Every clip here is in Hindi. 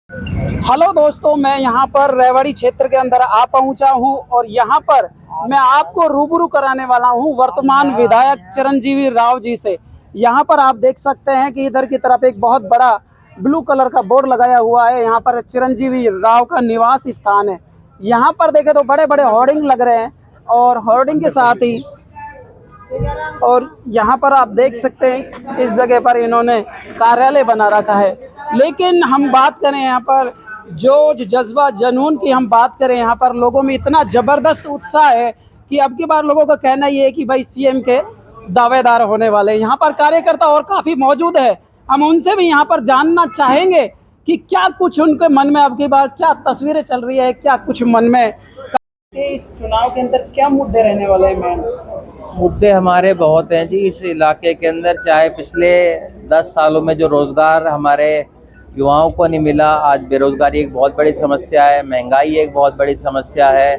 हेलो दोस्तों, मैं यहाँ पर रेवाड़ी क्षेत्र के अंदर आ पहुँचा हूँ और यहाँ पर मैं आपको रूबरू कराने वाला हूँ वर्तमान विधायक चिरंजीवी राव जी से। यहाँ पर आप देख सकते हैं कि इधर की तरफ एक बहुत बड़ा ब्लू कलर का बोर्ड लगाया हुआ है। यहाँ पर चिरंजीवी राव का निवास स्थान है। यहाँ पर देखें तो बड़े बड़े होर्डिंग लग रहे हैं और होर्डिंग के साथ ही और यहाँ पर आप देख सकते हैं इस जगह पर इन्होंने कार्यालय बना रखा है। लेकिन हम बात करें यहाँ पर जो जज्बा जुनून की हम बात करें, यहाँ पर लोगों में इतना ज़बरदस्त उत्साह है कि अब की बार लोगों का कहना ये है कि भाई सीएम के दावेदार होने वाले। यहाँ पर कार्यकर्ता और काफ़ी मौजूद है, हम उनसे भी यहाँ पर जानना चाहेंगे कि क्या कुछ उनके मन में अब की बार क्या तस्वीरें चल रही है, क्या कुछ मन में इस चुनाव के अंदर क्या मुद्दे रहने वाले हैं। मैन मुद्दे हमारे बहुत हैं जी इस इलाके के अंदर। चाहे पिछले 10 सालों में जो रोज़गार हमारे युवाओं को नहीं मिला, आज बेरोज़गारी एक बहुत बड़ी समस्या है, महंगाई एक बहुत बड़ी समस्या है।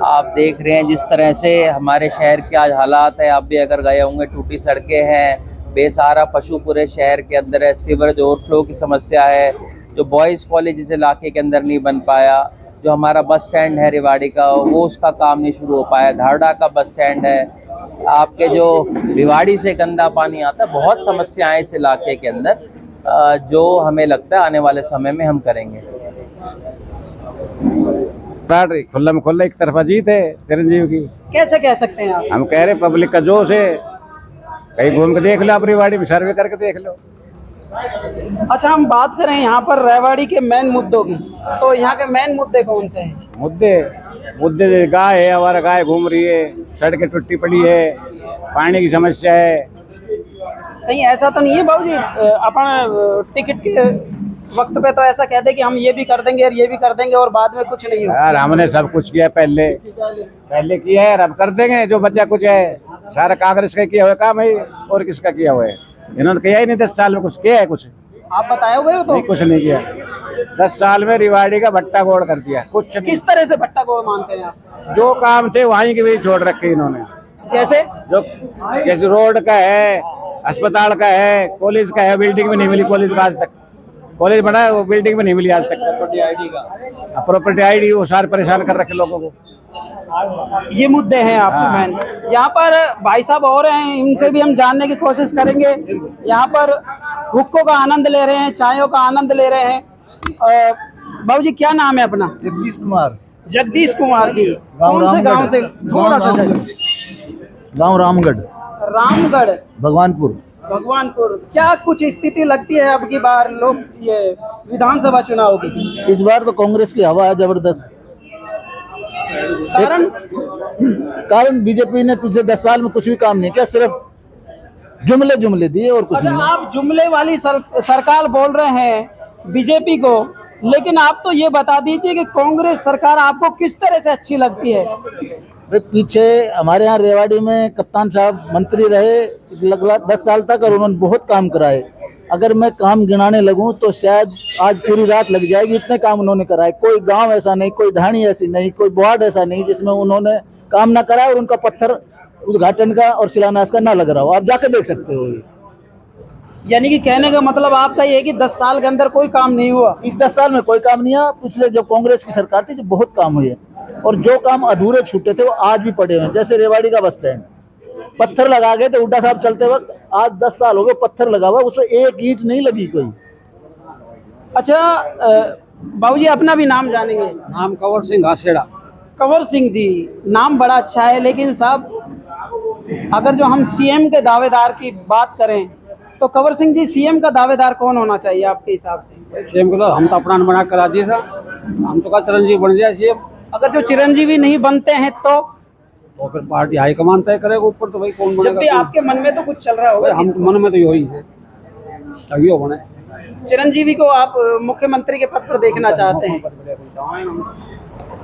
आप देख रहे हैं जिस तरह से हमारे शहर के आज हालात है, आप भी अगर गए होंगे, टूटी सड़कें हैं, बेसहारा पशु पूरे शहर के अंदर है, सीवरेज ओवरफ्लो की समस्या है, जो बॉयज़ कॉलेज इस इलाके के अंदर नहीं बन पाया, जो हमारा बस स्टैंड है रेवाड़ी का वो उसका काम नहीं शुरू हो पाया, धारड़ा का बस स्टैंड है, आपके जो भिवाड़ी से गंदा पानी आता है, बहुत समस्याएं इस इलाके के अंदर जो हमें लगता है आने वाले समय में हम करेंगे। खुल्ला में खुल्ला एक तरफा जीत है चिरंजीवी की। कैसे कह सकते हैं आप? हम कह रहे पब्लिक का जोश है, कहीं घूम के देख लो, अपनी वाड़ी में सर्वे करके देख लो। अच्छा, हम बात करें यहाँ पर रेवाड़ी के मेन मुद्दों की, तो यहाँ के मेन मुद्दे कौन से हैं? मुद्दे गाय है, हमारा गाय घूम रही है, सड़कें टूटी पड़ी है, पानी की समस्या है। कहीं ऐसा तो नहीं है बाबूजी अपन टिकट के वक्त पे तो ऐसा कहते कि हम ये भी कर देंगे और ये भी कर देंगे और बाद में कुछ नहीं हो? यार हमने सब कुछ किया, पहले किया है, अब कर देंगे जो बच्चा कुछ है। सारा कांग्रेस का किया हुआ काम है और किसका किया हुआ है? इन्होंने किया ही नहीं। 10 साल में कुछ किया है? कुछ आप बताए हुए हो तो? नहीं, कुछ नहीं किया। 10 साल में रिवाड़ी का भट्टा गोड़ कर दिया। कुछ किस तरह से भट्टा गोड़ मानते हैं आप? जो काम थे वहीं के भी छोड़ रखे इन्होंने। जैसे रोड का है, अस्पताल का है, कॉलेज का है, बिल्डिंग में नहीं मिली कॉलेज का, आज तक कॉलेज बना है वो बिल्डिंग में नहीं मिली आज तक। प्रॉपर्टी आईडी वो सारे परेशान कर रखे लोगों को। ये मुद्दे हैं आपके मैन। यहाँ पर भाई साहब और हैं, इनसे भी हम जानने की कोशिश करेंगे। यहाँ पर हुक्कों का आनंद ले रहे हैं, चायों का आनंद ले रहे हैं। बाबू जी क्या नाम है अपना? जगदीश कुमार जी। कौन से गांव से? थोड़ा सा गांव रामगढ़ भगवानपुर। क्या कुछ स्थिति लगती है अब की बार लोग ये विधानसभा चुनाव की? इस बार तो कांग्रेस की हवा है जबरदस्त। कारण बीजेपी ने पिछले 10 साल में कुछ भी काम नहीं किया, सिर्फ जुमले दिए और कुछ नहीं। आप जुमले वाली सरकार बोल रहे हैं बीजेपी को, लेकिन आप तो ये बता दीजिए कि कांग्रेस सरकार आपको किस तरह से अच्छी लगती है? पीछे हमारे यहाँ रेवाड़ी में कप्तान साहब मंत्री रहे लगभग 10 साल तक और उन्होंने बहुत काम कराए। अगर मैं काम गिनाने लगूं तो शायद आज पूरी रात लग जाएगी, इतने काम उन्होंने कराए। कोई गांव ऐसा नहीं, कोई ढाणी ऐसी नहीं, कोई वार्ड ऐसा नहीं जिसमें उन्होंने काम ना कराया और उनका पत्थर उद्घाटन का और शिलान्यास का ना लग रहा हो। आप जाकर देख सकते हो। यानी कि कहने का मतलब आपका ये है कि 10 साल के अंदर कोई काम नहीं हुआ? इस 10 साल में कोई काम नहीं हुआ। पिछले जो कांग्रेस की सरकार थी जो बहुत काम हुए और जो काम अधूरे छूटे थे वो आज भी पड़े हुए हैं। जैसे रेवाड़ी का बस स्टैंड पत्थर लगा गए थे हुड्डा साहब चलते वक्त, आज 10 साल हो गए पत्थर लगा हुआ, उसमें एक ईंट नहीं लगी कोई। अच्छा बाबूजी अपना भी नाम जानेंगे? नाम कंवर सिंह हासेड़ा। कंवर सिंह जी, नाम बड़ा अच्छा है, लेकिन साहब अगर जो हम सीएम के दावेदार की बात करें तो कंवर सिंह जी सीएम का दावेदार कौन होना चाहिए आपके हिसाब से? सीएम को तो हम तो अपना बना करा दिया था, हम तो कहा चिरंजीवी बन जाए सीएम। अगर जो चिरंजीवी नहीं बनते हैं तो फिर पार्टी हाईकमान तय करेगा ऊपर, तो भाई कौन बनेगा? जब भी आपके मन में तो कुछ चल रहा होगा। हम मन में तो यही है तभी वो बने। चिरंजीवी को आप मुख्यमंत्री के पद पर देखना चाहते हैं?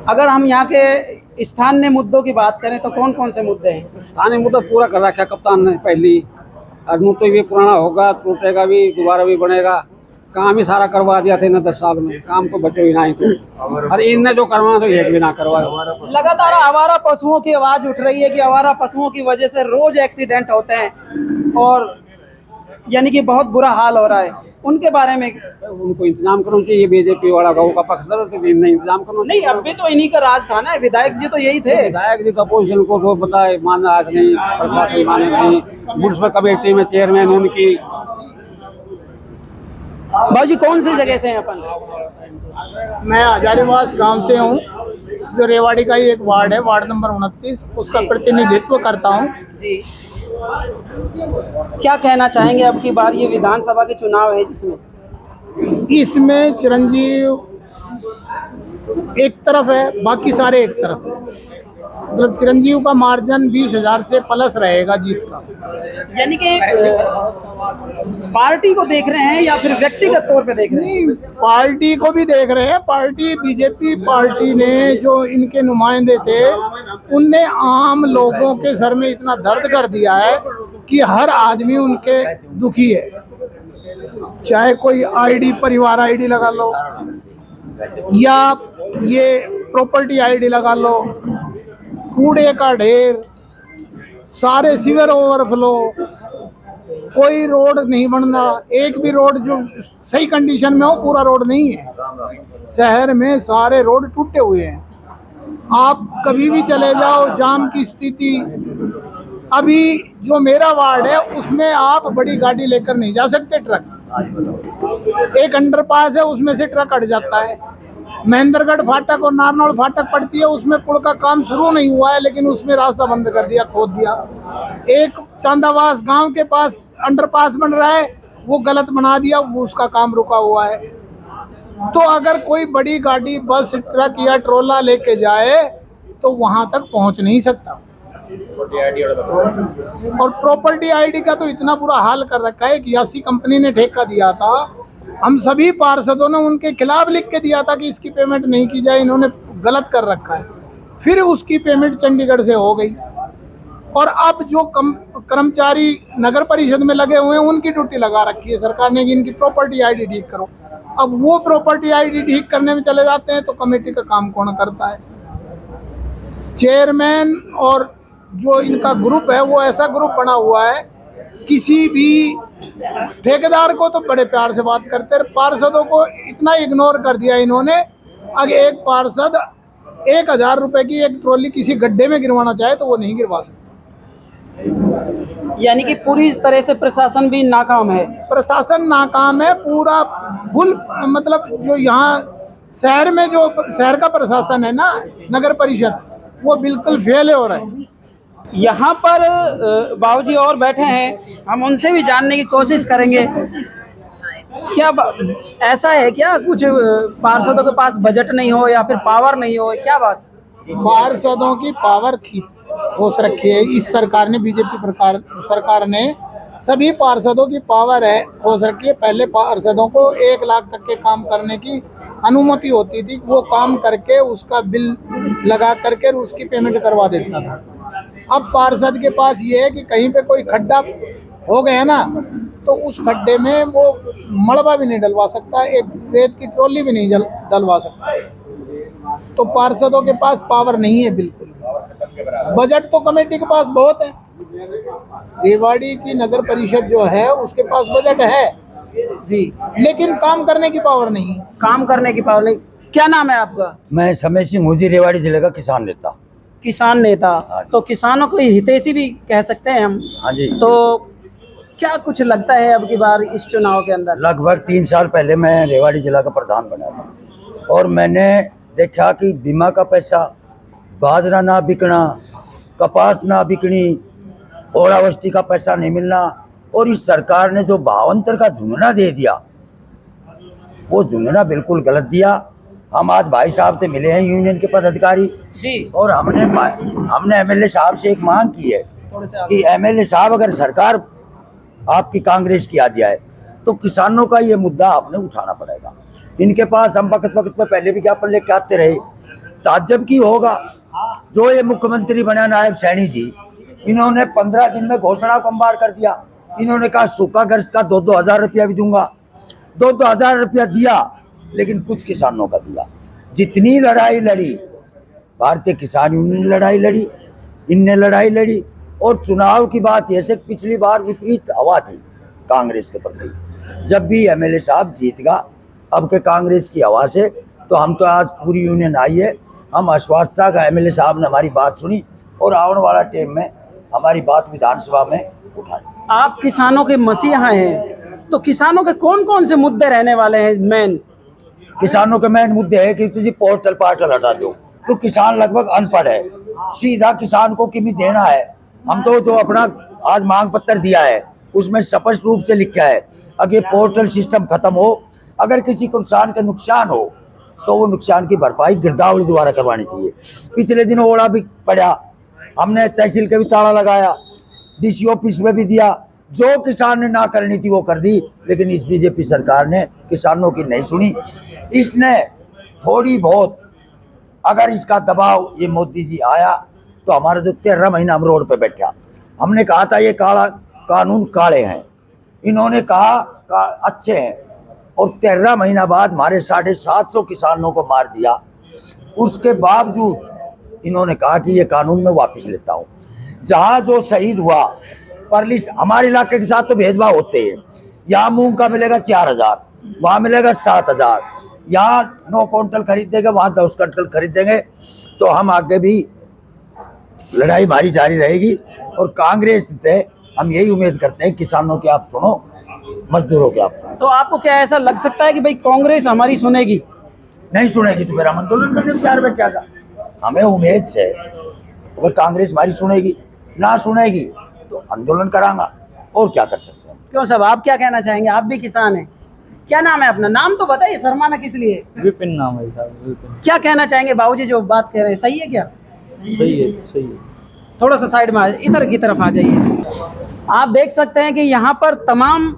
अगर हम यहाँ के स्थानीय मुद्दों की बात करें तो कौन कौन से मुद्दे हैं? स्थानीय मुद्दा पूरा कर रखा कप्तान ने पहली। अदमु तो भी पुराना होगा, टूटेगा भी, दोबारा भी बनेगा। काम ही सारा करवा दिया था इन्हें 10 साल में, काम तो बचे ही नहीं थे। और इनने जो करवाना तो एक भी ना करवाया। लगातार आवारा पशुओं की आवाज उठ रही है कि आवारा पशुओं की वजह से रोज एक्सीडेंट होते हैं और यानी कि बहुत बुरा हाल हो रहा है। उनके बारे में उनको इंतजाम करना चाहिए, बीजेपी वाला गाँव का पक्ष तो नहीं इंतजाम करना नहीं, अभी तो इन्हीं का राज था ना, विधायक जी तो यही थे। विधायक जी का पोजिशन को तो पता है, मानना आज नहीं, प्रशासन माने नहीं, म्युनिसिपल कमेटी में चेयरमैन उनकी। बाबूजी कौन सी जगह से हैं अपन? मैं हजारीवास गांव से हूं, जो रेवाड़ी का ही एक वार्ड है, वार्ड नंबर 29, उसका प्रतिनिधित्व करता हूं। जी, क्या कहना चाहेंगे अब की बार ये विधानसभा के चुनाव है जिसमें इसमें चिरंजीव एक तरफ है, बाकी सारे एक तरफ है। मतलब चिरंजीव का मार्जिन 20,000 से प्लस रहेगा जीत का। यानी कि पार्टी को देख रहे हैं या फिर व्यक्तिगत तौर पे देख रहे हैं? नहीं, पार्टी को भी देख रहे हैं। पार्टी बीजेपी पार्टी ने जो इनके नुमाइंदे थे, उनने आम लोगों के सर में इतना दर्द कर दिया है कि हर आदमी उनके दुखी है। चाहे कोई आईडी, परिवार आईडी लगा लो, या ये प्रॉपर्टी आईडी लगा लो, कूड़े का ढेर, सारे सीवर ओवरफ्लो, कोई रोड नहीं बनना। एक भी रोड जो सही कंडीशन में हो, पूरा रोड नहीं है शहर में, सारे रोड टूटे हुए हैं। आप कभी भी चले जाओ, जाम की स्थिति। अभी जो मेरा वार्ड है उसमें आप बड़ी गाड़ी लेकर नहीं जा सकते, ट्रक। एक अंडरपास है, उसमें से ट्रक हट जाता है। महेंद्रगढ़ फाटक और नारनौल फाटक पड़ती है, उसमें पुल का काम शुरू नहीं हुआ है, लेकिन उसमें रास्ता बंद कर दिया, खोद दिया। एक चांदावास गांव के पास अंडरपास बन रहा है, वो गलत बना दिया, वो उसका काम रुका हुआ है। तो अगर कोई बड़ी गाड़ी, बस, ट्रक या ट्रोला लेके जाए तो वहां तक पहुंच नहीं सकता। और प्रॉपर्टी आईडी का तो इतना बुरा हाल कर रखा है कि यासी कंपनी ने ठेका दिया था, हम सभी पार्षदों ने उनके खिलाफ लिख के दिया था कि इसकी पेमेंट नहीं की जाए, इन्होंने गलत कर रखा है। फिर उसकी पेमेंट चंडीगढ़ से हो गई, और अब जो कर्मचारी नगर परिषद में लगे हुए हैं, उनकी ड्यूटी लगा रखी है सरकार ने कि इनकी प्रॉपर्टी आईडी ठीक करो। अब वो प्रॉपर्टी आईडी ठीक करने में चले जाते हैं तो कमेटी का काम कौन करता है? चेयरमैन और जो इनका ग्रुप है, वो ऐसा ग्रुप बना हुआ है, किसी भी ठेकेदार को तो बड़े प्यार से बात करते हैं, पार्षदों को इतना इग्नोर कर दिया इन्होंने। अगर एक पार्षद 1,000 रुपए की एक ट्रॉली किसी गड्ढे में गिरवाना चाहे तो वो नहीं गिरवा सकता। यानी कि पूरी तरह से प्रशासन भी नाकाम है। प्रशासन नाकाम है पूरा, फुल। मतलब जो यहाँ शहर में जो शहर का प्रशासन है ना, नगर परिषद, वो बिल्कुल फेल हो रहा है। यहाँ पर बाबूजी और बैठे हैं, हम उनसे भी जानने की कोशिश करेंगे। क्या ऐसा है क्या कुछ पार्षदों के पास बजट नहीं हो या फिर पावर नहीं हो, क्या बात? पार्षदों की पावर खोस रखी है इस सरकार ने, बीजेपी सरकार ने सभी पार्षदों की पावर है खोस रखी है। पहले पार्षदों को 1 लाख तक के काम करने की अनुमति होती थी, वो काम करके उसका बिल लगा करके उसकी पेमेंट करवा देता था। अब पार्षद के पास ये है कि कहीं पे कोई खड्डा हो गया ना, तो उस खड्डे में वो मलबा भी नहीं डलवा सकता, एक रेत की ट्रॉली भी नहीं डलवा सकता। तो पार्षदों के पास पावर नहीं है बिल्कुल। बजट तो कमेटी के पास बहुत है। रेवाड़ी की नगर परिषद जो है उसके पास बजट है जी, लेकिन काम करने की पावर नहीं। काम करने की पावर नहीं। क्या नाम है आपका? मैं समय सिंह हूँ जी, रेवाड़ी जिले का किसान नेता। किसान नेता, तो किसानों को हितैषी भी कह सकते हैं हम। हाँ जी। तो क्या कुछ लगता है अब की बार इस चुनाव के अंदर? लगभग 3 साल पहले मैं रेवाड़ी जिला का प्रधान बना था, और मैंने देखा कि बीमा का पैसा, बाजरा ना बिकना, कपास ना बिकनी, ओलावृष्टि का पैसा नहीं मिलना, और इस सरकार ने जो भावांतर का झुंझुना दे दिया, वो झुंझुना बिल्कुल गलत दिया। हम आज भाई साहब से मिले हैं, यूनियन के पदाधिकारी जी, और हमने एमएलए साहब से एक मांग की है कि एमएलए साहब, अगर सरकार आपकी कांग्रेस की आ जाए तो किसानों का ये मुद्दा आपने उठाना पड़ेगा। इनके पास हम वक्त वक्त पर पहले विज्ञापन लेके आते रहे। ताज्जुब की होगा, जो ये मुख्यमंत्री बना नायब सैनी जी, इन्होंने 15 दिन में घोषणा को अंबार कर दिया। इन्होंने कहा सूखाग्रस्त का 2-2 हज़ार रुपया भी दूंगा, 2-2 हज़ार रुपया दिया, लेकिन कुछ किसानों का दिया। जितनी लड़ाई लड़ी, भारतीय किसान यूनियन ने लड़ाई लड़ी, इनने लड़ाई लड़ी, और चुनाव की बात ऐसे पिछली बार विपरीत हवा थी कांग्रेस के प्रति, जब भी एमएलए साहब जीतगा अब के कांग्रेस की हवा से, तो हम तो आज पूरी यूनियन आई है, हम आश्वासन का एमएलए साहब ने हमारी बात सुनी और आने वाला टाइम में हमारी बात विधानसभा में उठाई। आप किसानों के मसीहा हैं, तो किसानों के कौन कौन से मुद्दे रहने वाले हैं मेन? किसानों के मेन मुद्दे है कि तुझे पोर्टल पार्टल हटा दो, तो किसान लगभग अनपढ़ है, सीधा किसान को किमी देना है। हम तो जो अपना आज मांग पत्र दिया है उसमें स्पष्ट रूप से लिखा है, अगर पोर्टल सिस्टम खत्म हो, अगर किसी को किसान का नुकसान हो तो वो नुकसान की भरपाई गिरदावरी द्वारा करवानी चाहिए। पिछले दिन ओला भी पड़ा, हमने तहसील के भी ताला लगाया, डीसी ऑफिस में भी दिया, जो किसान ने ना करनी थी वो कर दी, लेकिन इस बीजेपी सरकार ने किसानों की नहीं सुनी। इसने थोड़ी बहुत अगर इसका दबाव ये मोदी जी आया तो हमारा जो 13 महीना हम रोड पे बैठा, हमने कहा था ये काला कानून काले हैं, इन्होंने कहा अच्छे हैं, और 13 महीना बाद हमारे 750 किसानों को मार दिया। उसके बावजूद इन्होंने कहा कि ये कानून मैं वापस लेता हूँ। जहाँ जो शहीद हुआ परलिस, हमारे इलाके के साथ तो भेदभाव होते हैं, यहाँ मूंग का मिलेगा 4000, वहाँ मिलेगा 7000, यहाँ 9 क्विंटल खरीदेंगे वहाँ 10 क्विंटल खरीदेंगे। तो हम आगे भी लड़ाई हमारी जारी रहेगी, और कांग्रेस से हम यही उम्मीद करते हैं किसानों की आप सुनो, मजदूरों की आप सुनो। तो आपको क्या ऐसा लग सकता है कि भाई कांग्रेस हमारी सुनेगी? नहीं सुनेगी तो फिर हम आंदोलन करने तैयार बैठा था। हमें उम्मीद से वो कांग्रेस हमारी सुनेगी, ना सुनेगी तो आंदोलन करांगा, और क्या कर सकते हैं। क्यों साहब, आप क्या कहना चाहेंगे? आप भी किसान हैं, क्या नाम है अपना? नाम तो बताइए, शर्माना किस लिए? विपिन नाम है साहब, विपिन। क्या कहना चाहेंगे बाबूजी जो बात कह रहे हैं, सही है क्या? सही है, सही है। थोड़ा सा साइड में इधर की तरफ आ जाइए। आप देख सकते हैं कि यहाँ पर तमाम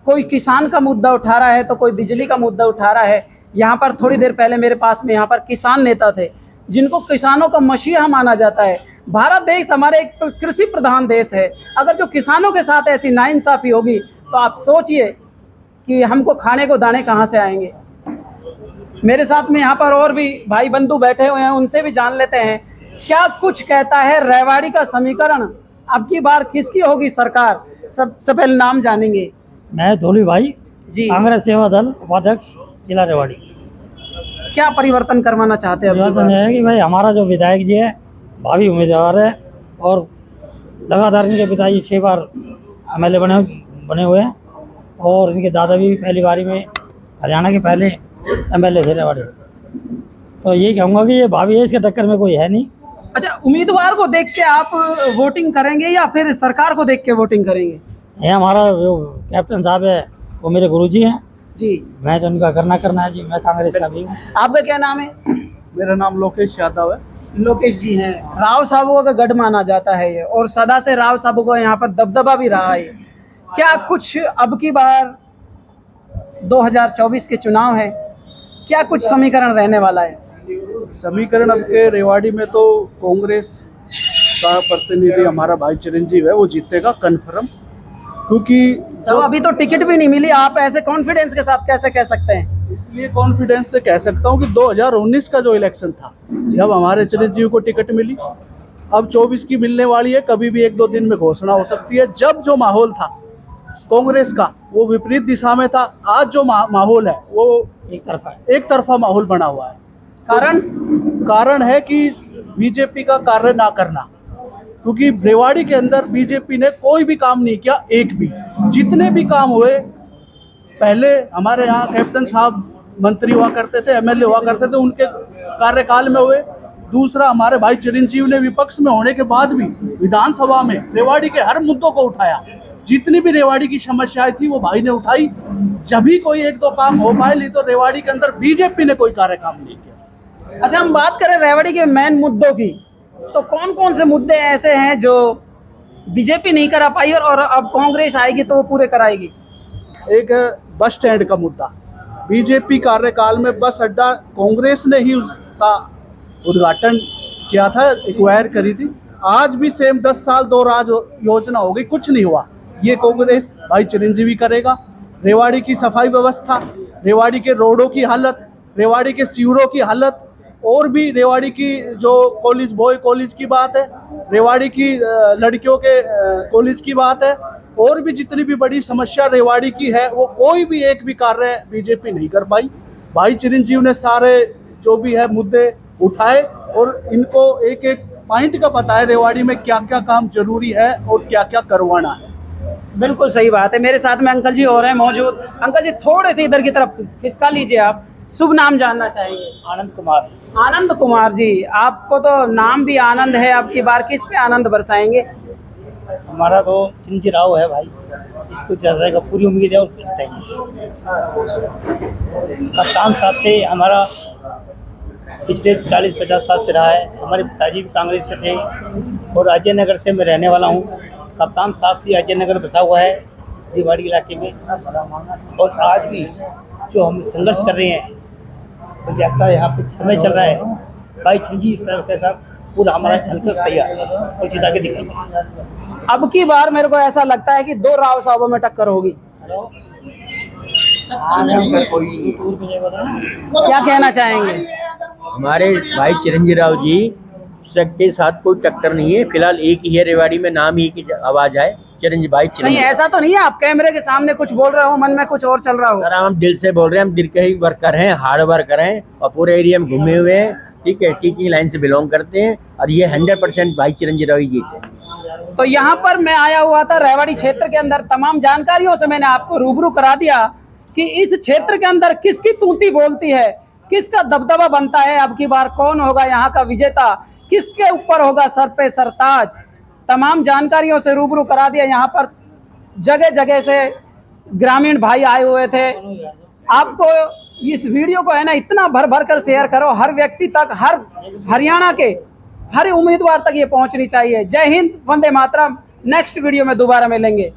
कोई किसान का मुद्दा उठा रहा है तो कोई बिजली का मुद्दा उठा रहा है। यहाँ पर थोड़ी देर पहले मेरे पास में यहाँ पर किसान नेता थे जिनको किसानों का मसीहा माना जाता है। भारत देश हमारे एक कृषि प्रधान देश है, अगर जो किसानों के साथ ऐसी नाइंसाफ़ी होगी तो आप सोचिए कि हमको खाने को दाने कहाँ से आएंगे। मेरे साथ में यहाँ पर और भी भाई बंधु बैठे हुए हैं, उनसे भी जान लेते हैं क्या कुछ कहता है रेवाड़ी का समीकरण, अब की बार किसकी होगी सरकार। सबसे पहले नाम जानेंगे। मैं धोली भाई जी, कांग्रेस सेवा दल उपाध्यक्ष जिला रेवाड़ी। क्या परिवर्तन करवाना चाहते हैं? अब की परिवर्तन बार? है कि भाई हमारा जो विधायक जी है भावी उम्मीदवार है, और लगातार इनके पिताजी 6 बार एमएलए बने हुए हैं, और इनके दादा भी पहली बारी में हरियाणा के पहले एमएलए थे रेवाड़ी। तो यही कहूँगा कि ये भावी है, इसके टक्कर में कोई है नहीं। अच्छा, उम्मीदवार को देख के आप वोटिंग करेंगे या फिर सरकार को देख के वोटिंग करेंगे? ये हमारा जो कैप्टन साहब है वो मेरे गुरुजी हैं जी, मैं तो उनका करना है जी। मैं कांग्रेस का भी हूँ। आपका क्या नाम है? मेरा नाम लोकेश यादव है। लोकेश जी हैं। राव साहबों का गढ़ माना जाता है ये, और सदा से राव साहबों का यहाँ पर दबदबा भी रहा है। क्या कुछ अब की बार 2024 के चुनाव है, क्या कुछ समीकरण रहने वाला है? समीकरण अब के रेवाड़ी में तो कांग्रेस का प्रतिनिधि हमारा भाई चिरंजीव है, वो जीतेगा कन्फर्म, क्योंकि तो अभी तो टिकट भी नहीं मिली, आप ऐसे कॉन्फिडेंस के साथ कैसे कह सकते हैं? इसलिए कॉन्फिडेंस से कह सकता हूँ कि 2019 का जो इलेक्शन था जब हमारे चिरंजीव को टिकट मिली, अब 24 की मिलने वाली है, कभी भी 1-2 दिन में घोषणा हो सकती है। जब जो माहौल था कांग्रेस का वो विपरीत दिशा में था, आज जो माहौल है वो एक तरफा माहौल बना हुआ है। कारण है कि बीजेपी का कार्य ना करना, क्योंकि रेवाड़ी के अंदर बीजेपी ने कोई भी काम नहीं किया, एक भी। जितने भी काम हुए पहले हमारे यहाँ कैप्टन साहब मंत्री हुआ करते थे, एमएलए हुआ करते थे, उनके कार्यकाल में हुए। दूसरा, हमारे भाई चिरंजीव ने विपक्ष में होने के बाद भी विधानसभा में रेवाड़ी के हर मुद्दों को उठाया। जितनी भी रेवाड़ी की समस्याएं थी वो भाई ने उठाई। जब भी कोई 1-2 काम हो पाए, नहीं तो रेवाड़ी के अंदर बीजेपी ने कोई कार्य काम नहीं किया। अच्छा, हम बात करें रेवाड़ी के मेन मुद्दों की, तो कौन कौन से मुद्दे ऐसे हैं जो बीजेपी नहीं करा पाई और अब कांग्रेस आएगी तो वो पूरे कराएगी? एक बस स्टैंड का मुद्दा, बीजेपी कार्यकाल में बस अड्डा कांग्रेस ने ही उसका उद्घाटन किया था, एक्वायर करी थी। आज भी सेम 10 साल 2 राज योजना हो गई, कुछ नहीं हुआ। ये कांग्रेस भाई चिरंजीवी करेगा। रेवाड़ी की सफाई व्यवस्था, रेवाड़ी के रोडों की हालत, रेवाड़ी के सीवरों की हालत, और भी रेवाड़ी की जो कॉलेज, बॉय कॉलेज की बात है, रेवाड़ी की लड़कियों के कॉलेज की बात है, और भी जितनी भी बड़ी समस्या रेवाड़ी की है वो कोई भी एक भी कार्य बीजेपी नहीं कर पाई। भाई चिरंजीव ने सारे जो भी है मुद्दे उठाए और इनको एक एक पॉइंट का पता है रेवाड़ी में क्या क्या काम जरूरी है और क्या क्या करवाना है। बिल्कुल सही बात है। मेरे साथ में अंकल जी और हैं मौजूद। अंकल जी थोड़े से इधर की तरफ खिसका लीजिए, आप शुभ नाम जानना चाहेंगे? आनंद कुमार। आनंद कुमार जी, आपको तो नाम भी आनंद है, अब की बार किस पे आनंद बरसाएंगे? हमारा तो चिरंजीव राव है भाई, इसको चल रहेगा, पूरी उम्मीद है और करते हैं। कप्तान साहब से हमारा पिछले 40-50 साल से रहा है। हमारे पिताजी भी कांग्रेस से थे और अजय नगर से मैं रहने वाला हूँ। कप्तान साहब से अजय नगर बसा हुआ है रेवाड़ी इलाके में, और आज भी जो हम संघर्ष कर रहे हैं तो जैसा यहाँ पे समय चल रहा है, भाई चिरंजीव के साथ पूरा हमारा हल्का तैयार और जिता के दिखाएंगे। अब की बार मेरे को ऐसा लगता है कि दो राव साहबों में टक्कर होगी। क्या कहना चाहेंगे? हमारे भाई चिरंजीव राव जी के साथ कोई टक्कर नहीं है, फिलहाल एक ही है रेवाड़ी में, नाम ही की आवाज आए चिरंजीव भाई नहीं, चिरंजीव। ऐसा तो नहीं है आप कैमरे के सामने कुछ बोल रहे हो, मन में कुछ और चल रहा हो। सर हम दिल से बोल रहे हैं, हम दिल के ही वर्कर हैं, हार्ड वर्कर हैं और पूरे एरिया में घूमे हुए हैं, ठीक है, टीचिंग लाइन से बिलोंग करते हैं और ये 100% भाई चिरंजीव राव ही जीते। तो यहाँ पर मैं आया हुआ था रेवाड़ी क्षेत्र के अंदर, तमाम जानकारियों से मैंने आपको रूबरू करा दिया कि इस क्षेत्र के अंदर किसकी तूती बोलती है, किसका दबदबा बनता है, अब की बार कौन होगा यहाँ का विजेता, किसके ऊपर होगा सर पे सरताज। तमाम जानकारियों से रूबरू करा दिया। यहाँ पर जगह जगह से ग्रामीण भाई आए हुए थे। आपको इस वीडियो को है ना इतना भर भर कर शेयर करो, हर व्यक्ति तक, हर हरियाणा के हर उम्मीदवार तक ये पहुंचनी चाहिए। जय हिंद, वंदे मातरम। नेक्स्ट वीडियो में दोबारा मिलेंगे।